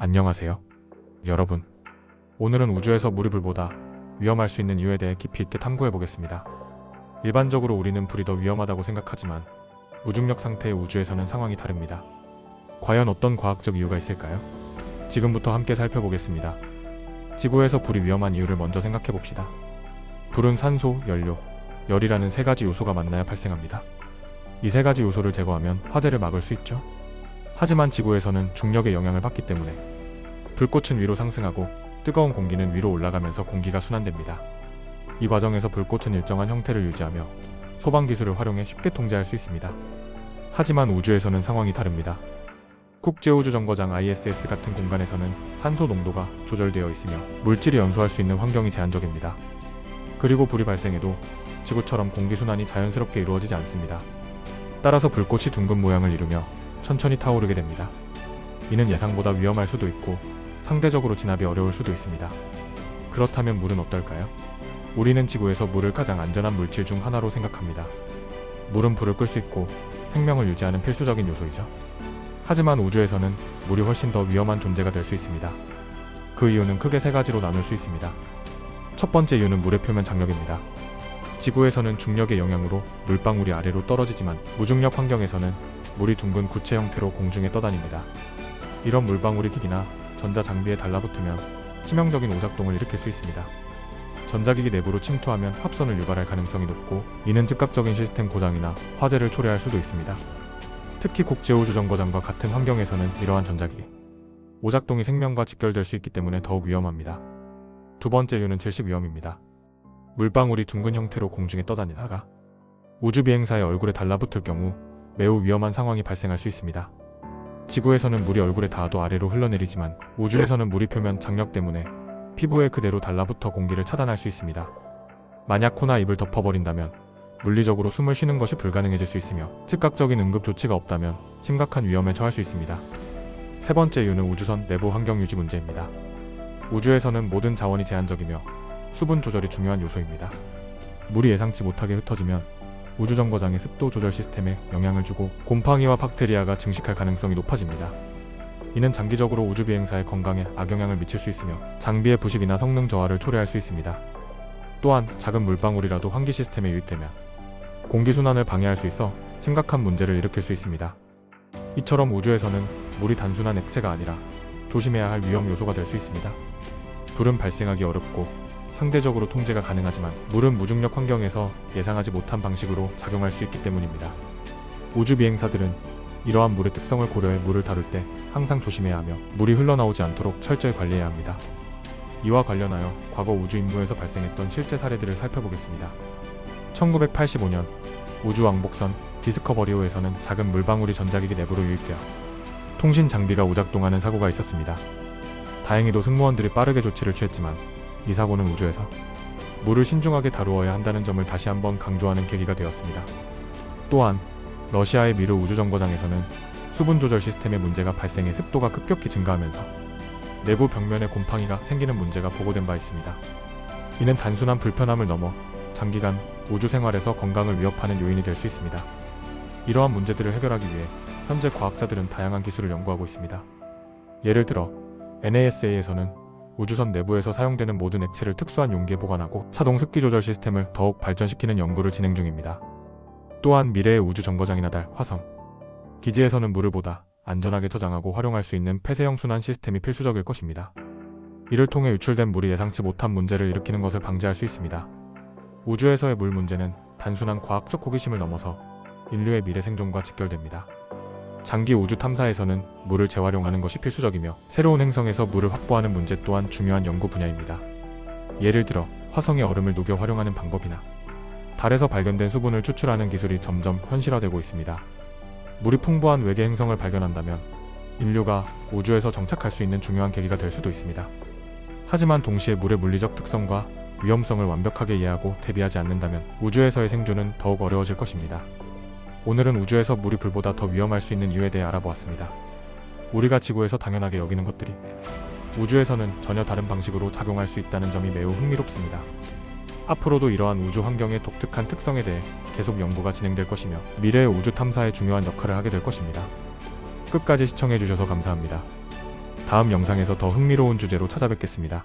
안녕하세요. 여러분. 오늘은 우주에서 물이 불보다 위험할 수 있는 이유에 대해 깊이 있게 탐구해 보겠습니다. 일반적으로 우리는 불이 더 위험하다고 생각하지만 무중력 상태의 우주에서는 상황이 다릅니다. 과연 어떤 과학적 이유가 있을까요? 지금부터 함께 살펴보겠습니다. 지구에서 불이 위험한 이유를 먼저 생각해 봅시다. 불은 산소, 연료, 열이라는 세 가지 요소가 만나야 발생합니다. 이 세 가지 요소를 제거하면 화재를 막을 수 있죠. 하지만 지구에서는 중력의 영향을 받기 때문에 불꽃은 위로 상승하고 뜨거운 공기는 위로 올라가면서 공기가 순환됩니다. 이 과정에서 불꽃은 일정한 형태를 유지하며 소방 기술을 활용해 쉽게 통제할 수 있습니다. 하지만 우주에서는 상황이 다릅니다. 국제우주정거장 ISS 같은 공간에서는 산소 농도가 조절되어 있으며 물질이 연소할 수 있는 환경이 제한적입니다. 그리고 불이 발생해도 지구처럼 공기 순환이 자연스럽게 이루어지지 않습니다. 따라서 불꽃이 둥근 모양을 이루며 천천히 타오르게 됩니다. 이는 예상보다 위험할 수도 있고 상대적으로 진압이 어려울 수도 있습니다. 그렇다면 물은 어떨까요? 우리는 지구에서 물을 가장 안전한 물질 중 하나로 생각합니다. 물은 불을 끌 수 있고 생명을 유지하는 필수적인 요소이죠. 하지만 우주에서는 물이 훨씬 더 위험한 존재가 될 수 있습니다. 그 이유는 크게 세 가지로 나눌 수 있습니다. 첫 번째 이유는 물의 표면 장력입니다. 지구에서는 중력의 영향으로 물방울이 아래로 떨어지지만 무중력 환경에서는 물이 둥근 구체 형태로 공중에 떠다닙니다. 이런 물방울이 기기나 전자장비에 달라붙으면 치명적인 오작동을 일으킬 수 있습니다. 전자기기 내부로 침투하면 합선을 유발할 가능성이 높고 이는 즉각적인 시스템 고장이나 화재를 초래할 수도 있습니다. 특히 국제우주정거장과 같은 환경에서는 이러한 전자기기 오작동이 생명과 직결될 수 있기 때문에 더욱 위험합니다. 두 번째 이유는 질식 위험입니다. 물방울이 둥근 형태로 공중에 떠다니다가 우주비행사의 얼굴에 달라붙을 경우 매우 위험한 상황이 발생할 수 있습니다. 지구에서는 물이 얼굴에 닿아도 아래로 흘러내리지만 우주에서는 물이 표면 장력 때문에 피부에 그대로 달라붙어 공기를 차단할 수 있습니다. 만약 코나 입을 덮어버린다면 물리적으로 숨을 쉬는 것이 불가능해질 수 있으며 즉각적인 응급 조치가 없다면 심각한 위험에 처할 수 있습니다. 세 번째 이유는 우주선 내부 환경 유지 문제입니다. 우주에서는 모든 자원이 제한적이며 수분 조절이 중요한 요소입니다. 물이 예상치 못하게 흩어지면 우주정거장의 습도 조절 시스템에 영향을 주고 곰팡이와 박테리아가 증식할 가능성이 높아집니다. 이는 장기적으로 우주비행사의 건강에 악영향을 미칠 수 있으며 장비의 부식이나 성능 저하를 초래할 수 있습니다. 또한 작은 물방울이라도 환기 시스템에 유입되면 공기순환을 방해할 수 있어 심각한 문제를 일으킬 수 있습니다. 이처럼 우주에서는 물이 단순한 액체가 아니라 조심해야 할 위험 요소가 될 수 있습니다. 불은 발생하기 어렵고 상대적으로 통제가 가능하지만 물은 무중력 환경에서 예상하지 못한 방식으로 작용할 수 있기 때문입니다. 우주비행사들은 이러한 물의 특성을 고려해 물을 다룰 때 항상 조심해야 하며 물이 흘러나오지 않도록 철저히 관리해야 합니다. 이와 관련하여 과거 우주 임무에서 발생했던 실제 사례들을 살펴보겠습니다. 1985년 우주왕복선 디스커버리호에서는 작은 물방울이 전자기기 내부로 유입되어 통신 장비가 오작동하는 사고가 있었습니다. 다행히도 승무원들이 빠르게 조치를 취했지만 이 사고는 우주에서 물을 신중하게 다루어야 한다는 점을 다시 한번 강조하는 계기가 되었습니다. 또한 러시아의 미르 우주정거장에서는 수분 조절 시스템의 문제가 발생해 습도가 급격히 증가하면서 내부 벽면에 곰팡이가 생기는 문제가 보고된 바 있습니다. 이는 단순한 불편함을 넘어 장기간 우주 생활에서 건강을 위협하는 요인이 될 수 있습니다. 이러한 문제들을 해결하기 위해 현재 과학자들은 다양한 기술을 연구하고 있습니다. 예를 들어 NASA에서는 우주선 내부에서 사용되는 모든 액체를 특수한 용기에 보관하고 차동 습기 조절 시스템을 더욱 발전시키는 연구를 진행 중입니다. 또한 미래의 우주정거장이나 달, 화성, 기지에서는 물을 보다 안전하게 저장하고 활용할 수 있는 폐쇄형 순환 시스템이 필수적일 것입니다. 이를 통해 유출된 물이 예상치 못한 문제를 일으키는 것을 방지할 수 있습니다. 우주에서의 물 문제는 단순한 과학적 호기심을 넘어서 인류의 미래 생존과 직결됩니다. 장기 우주 탐사에서는 물을 재활용하는 것이 필수적이며 새로운 행성에서 물을 확보하는 문제 또한 중요한 연구 분야입니다. 예를 들어 화성의 얼음을 녹여 활용하는 방법이나 달에서 발견된 수분을 추출하는 기술이 점점 현실화되고 있습니다. 물이 풍부한 외계 행성을 발견한다면 인류가 우주에서 정착할 수 있는 중요한 계기가 될 수도 있습니다. 하지만 동시에 물의 물리적 특성과 위험성을 완벽하게 이해하고 대비하지 않는다면 우주에서의 생존은 더욱 어려워질 것입니다. 오늘은 우주에서 물이 불보다 더 위험할 수 있는 이유에 대해 알아보았습니다. 우리가 지구에서 당연하게 여기는 것들이 우주에서는 전혀 다른 방식으로 작용할 수 있다는 점이 매우 흥미롭습니다. 앞으로도 이러한 우주 환경의 독특한 특성에 대해 계속 연구가 진행될 것이며 미래의 우주 탐사에 중요한 역할을 하게 될 것입니다. 끝까지 시청해주셔서 감사합니다. 다음 영상에서 더 흥미로운 주제로 찾아뵙겠습니다.